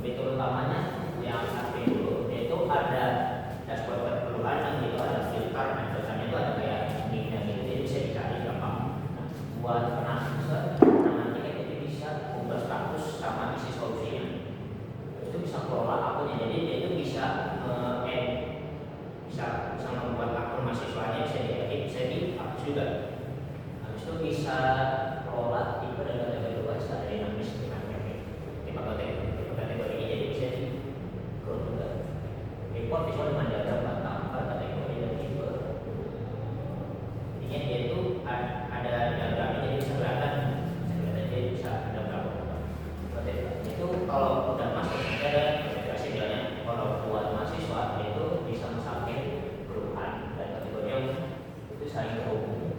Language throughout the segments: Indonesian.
fitur utamanya yang admin dulu itu ada dashboard keperluan yang itu ada filter, nah filternya itu ada kayak linknya gitu, jadi bisa dicari gampang. Nah, buat user, nah nanti kan jadi bisa ubah status sama isi solusinya. Itu bisa kelola akunnya, jadi dia itu bisa bisa membuat akun mahasiswanya, bisa diedit, bisa dihapus juga. Habis itu bisa kelola tipe dan kategori luas, ada dinamis dengan tipe kategori ini, jadi bisa di kelola juga. Import visual dengan diagram tambah kategori dan tipe. Intinya dia itu ada diagramnya, jadi bisa kelihatan dia bisa ada berapa. Itu kalau udah masuk ada verifikasi bilangnya, kalau buat mahasiswa itu bisa mesakin keluhan dan kategorinya itu saling terhubung.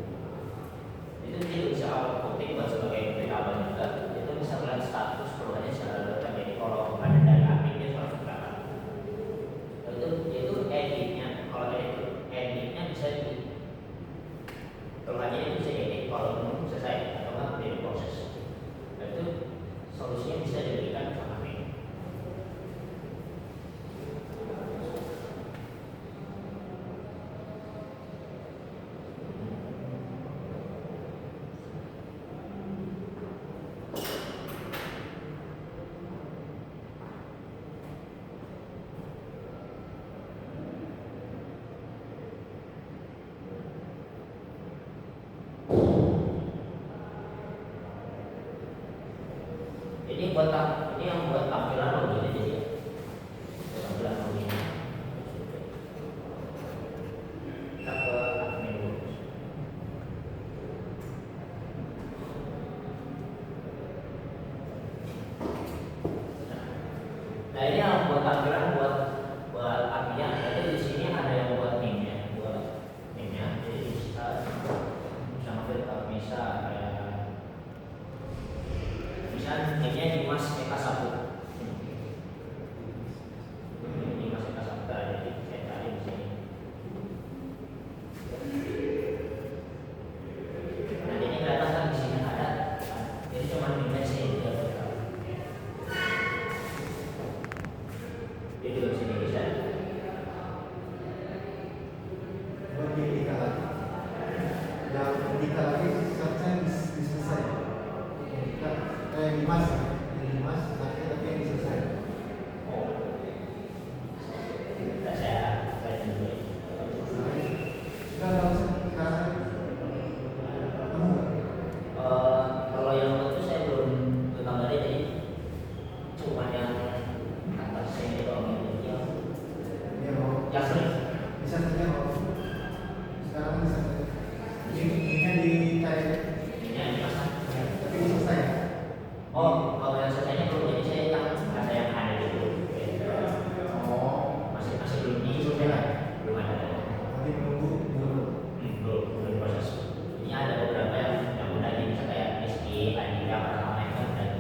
Itu bisa outputting buat sebagai variabel juga, itu bisa melihat status keluhannya secara real. Jadi kalau ada dari admin dia langsung kelihatan. Itu editnya, kalau editnya bisa di keluhannya itu bisa edit kalau belum selesai atau nggak dari proses. Nah, itu solusinya bisa diberikan ke admin. Ini yang buat tampilan login aja sih. Tampilan login. Kita ke admin dulu. Nah ini yang buat tampilan buat adminnya. Jadi di sini ada yang buat meme-nya, Jadi bisa ngambil misalnya Dimas Eka Sapu. Dimas Eka Sapu, jadi saya cari di sini. Nah ini kelihatan kan di sini ada, jadi cuma dimensi dia. Jadi di sini bisa. Yang ketika lagi searchnya diselesai. Dimas nanti yang diselesai. Saya dulu. Kalau yang itu saya belum gambarnya, jadi cuma yang atasnya itu yang sering Bisa saja kok. Sekarang bisa saja. Ini dicari. ini yang dipasang. Tapi ini selesai. Oh, kalau yang selesainya belum, jadi saya ada yang ada dulu. Oh, Masih belum diselesai kan? Belum ada. nanti menunggu dulu. Belum proses. Ini ada beberapa yang udah di bisa kayak SG, ID, apa lain kan udah.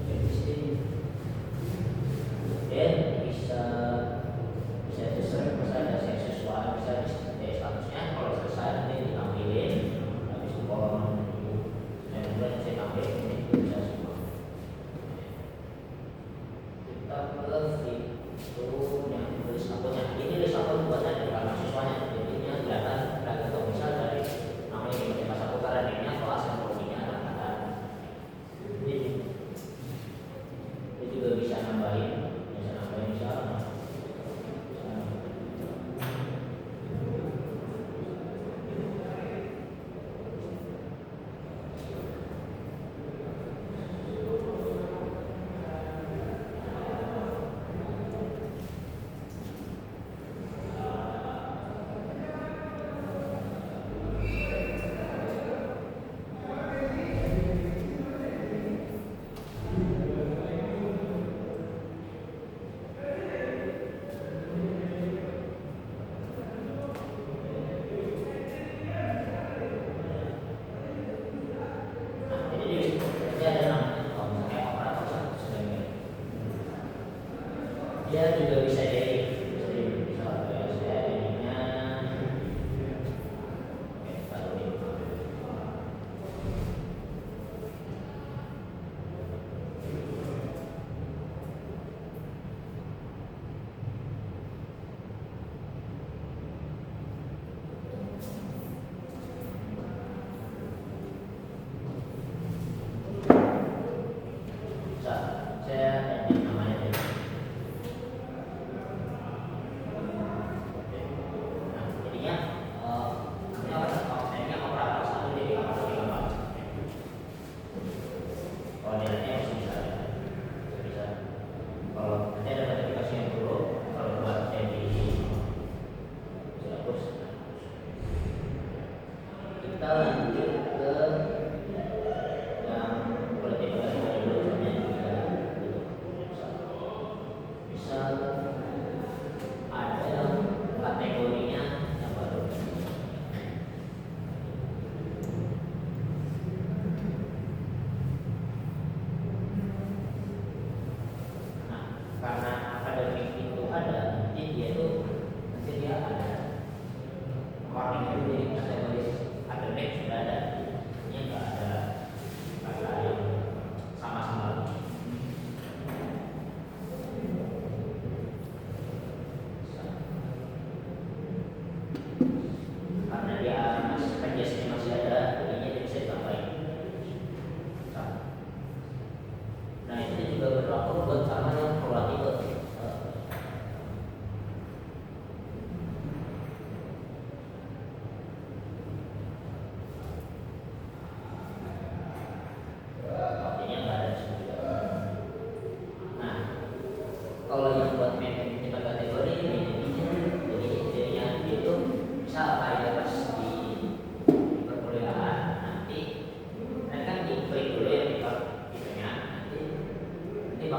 Jadi sini, bisa ada seksual, bisa di statusnya. Kalau selesai nanti ditampilin, habis itu kolom yang kemudian saya tampilin ini bisa semua. Kita ke fitur yang tulis akunnya. Ini tulis akun buatan bukan mahasiswanya. Jadinya kelihatan kalau misal dari namanya di masa putaran ini kelas yang profilnya ada. Ini juga bisa nambahin misal. Dia juga bisa misal saya ininya taruh ini.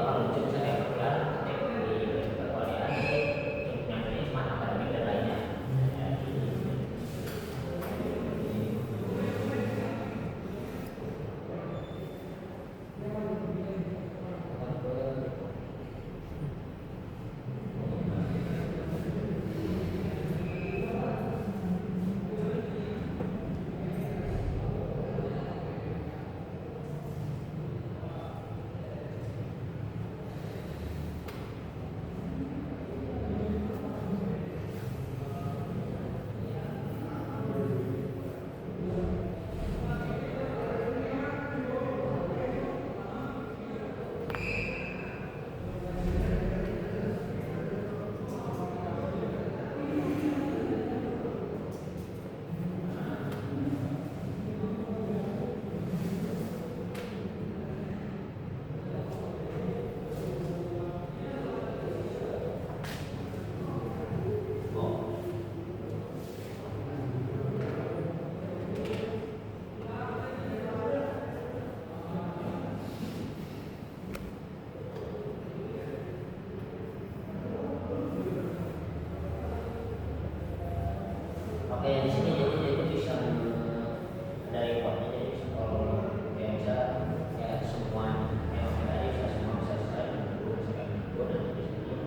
kalau lucu misalnya kayak perkuliahan ketik di perkuliahan nanti yang ini cuma akademik dan lainnya. Ya, oke di sini jadi dia bisa ada reportnya jadi kalau kayak bisa ya semua yang tadi bisa semua bisa selesai dulu sampai minggu nanti di sini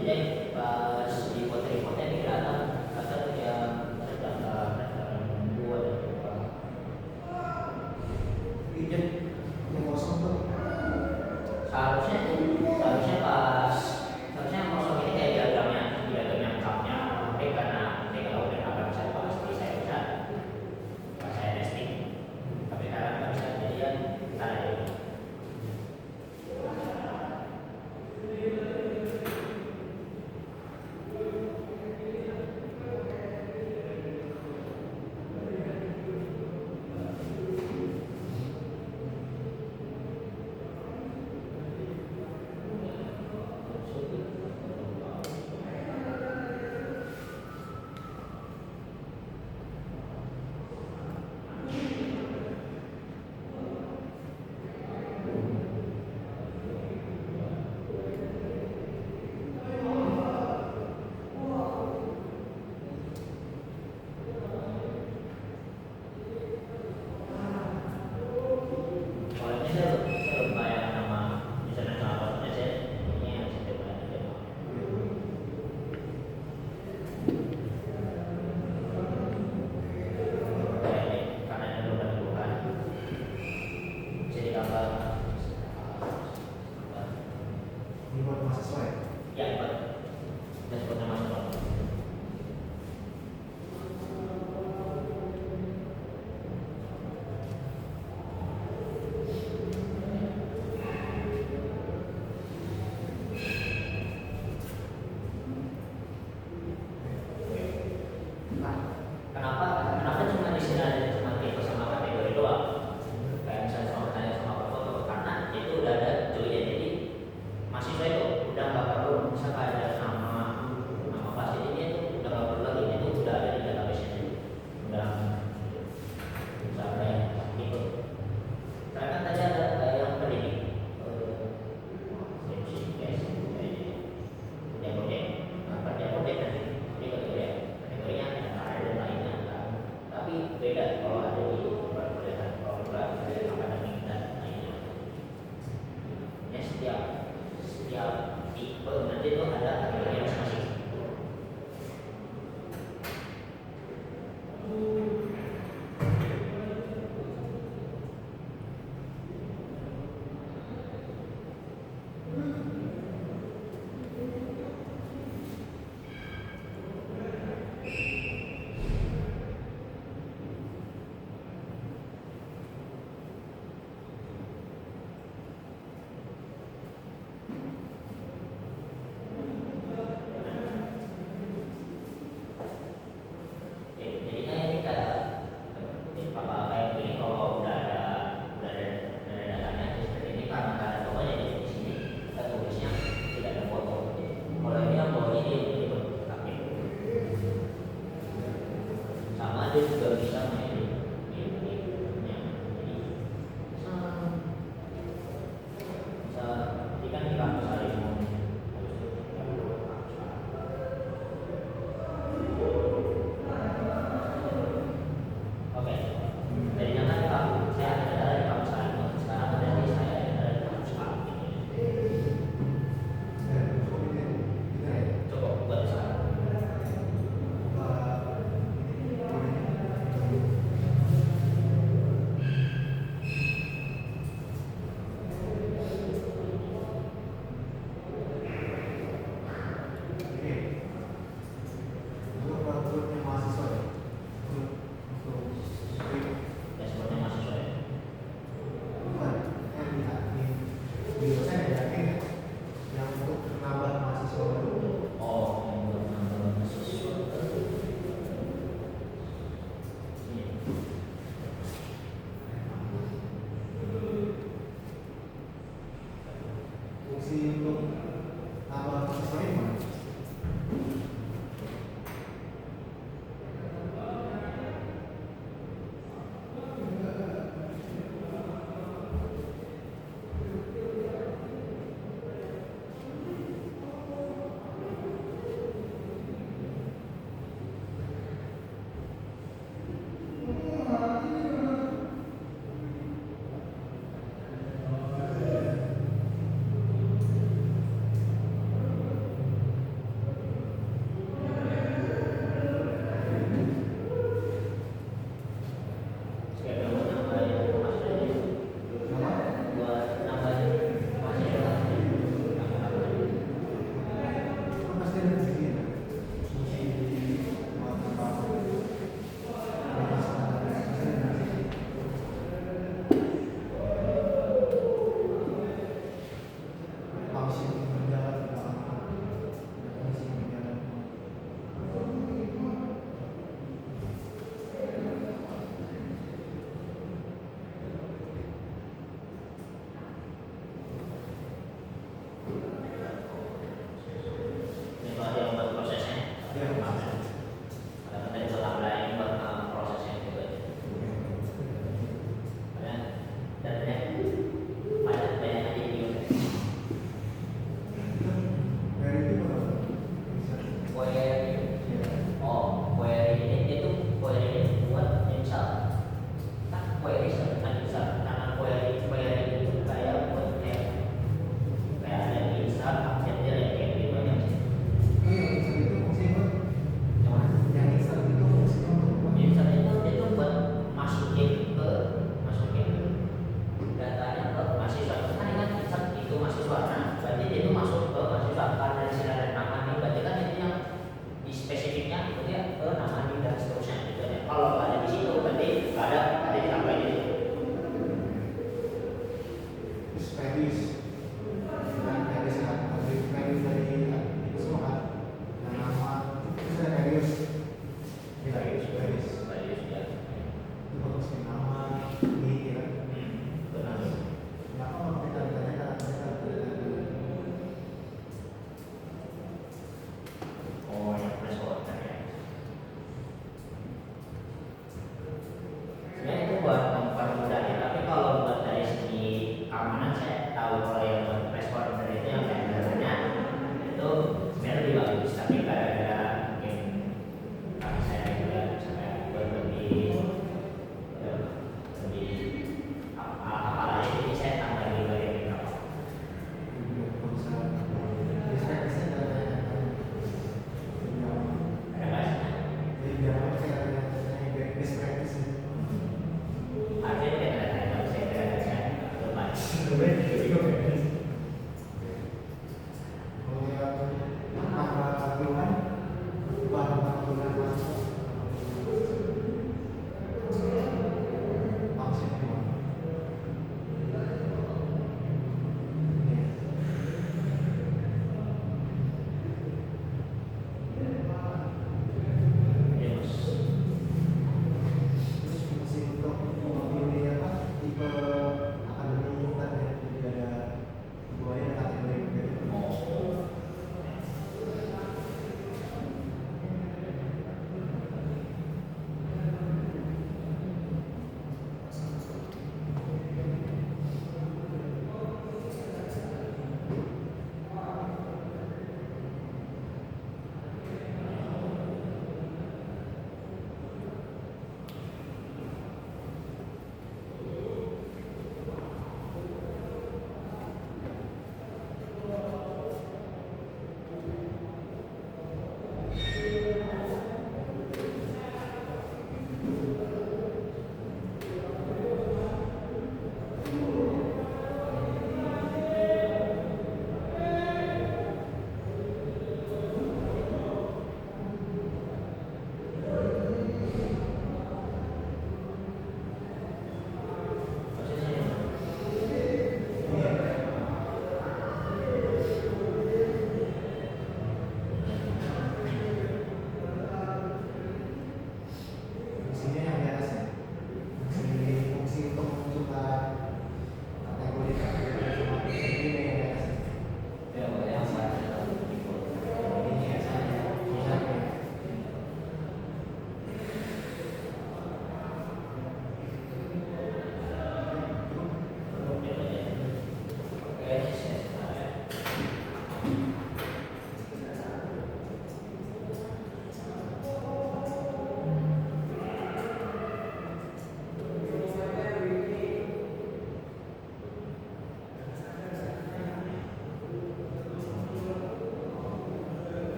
jadi pas di foto-fotonya ini kelihatan ada yang terdaftar dua dan dua. Pijat yang kosong tuh. Seharusnya pas seharusnya yang kosong ini kayak diagramnya cupnya. Tapi karena nanti kalau udah agak bisa pasti saya bisa pas saya testing. Tapi sekarang nggak bisa jadi ya kita ada ini. Kalau ini saya lupa ya nama misalnya nama passwordnya saya ini yang saya coba aja. Karena ini belum dibuka jadi gambar Ini buat mahasiswa ya? ya buat dashboardnya mahasiswa. Nah, Kenapa cuma di sini ada cuma tipe sama kategori doang? Kayak misalnya sama pertanyaan sama foto karena itu udah ada joinnya jadi mahasiswa itu udah nggak perlu misalkan ada nama kelas jadi dia itu udah nggak perlu lagi itu udah ada di database-nya udah sampai itu. Karena kan tadi ada yang pendidik kategorinya ada dan lainnya tapi beda kalau ada di perkuliahan kalau akademik dan lainnya ya setiap tipe nanti itu ada kategori masing-masing. Dia juga bisa main di game-nya. Jadi bisa ikan di kampus harimau. Oke, dari kan Pak, saya ada di kampus harimau. Sekarang berarti saya ada di kampus harimau. Cukup buat saya. Datanya ke mahasiswa, kan itu mahasiswa, nah berarti dia itu masuk ke mahasiswa karena dari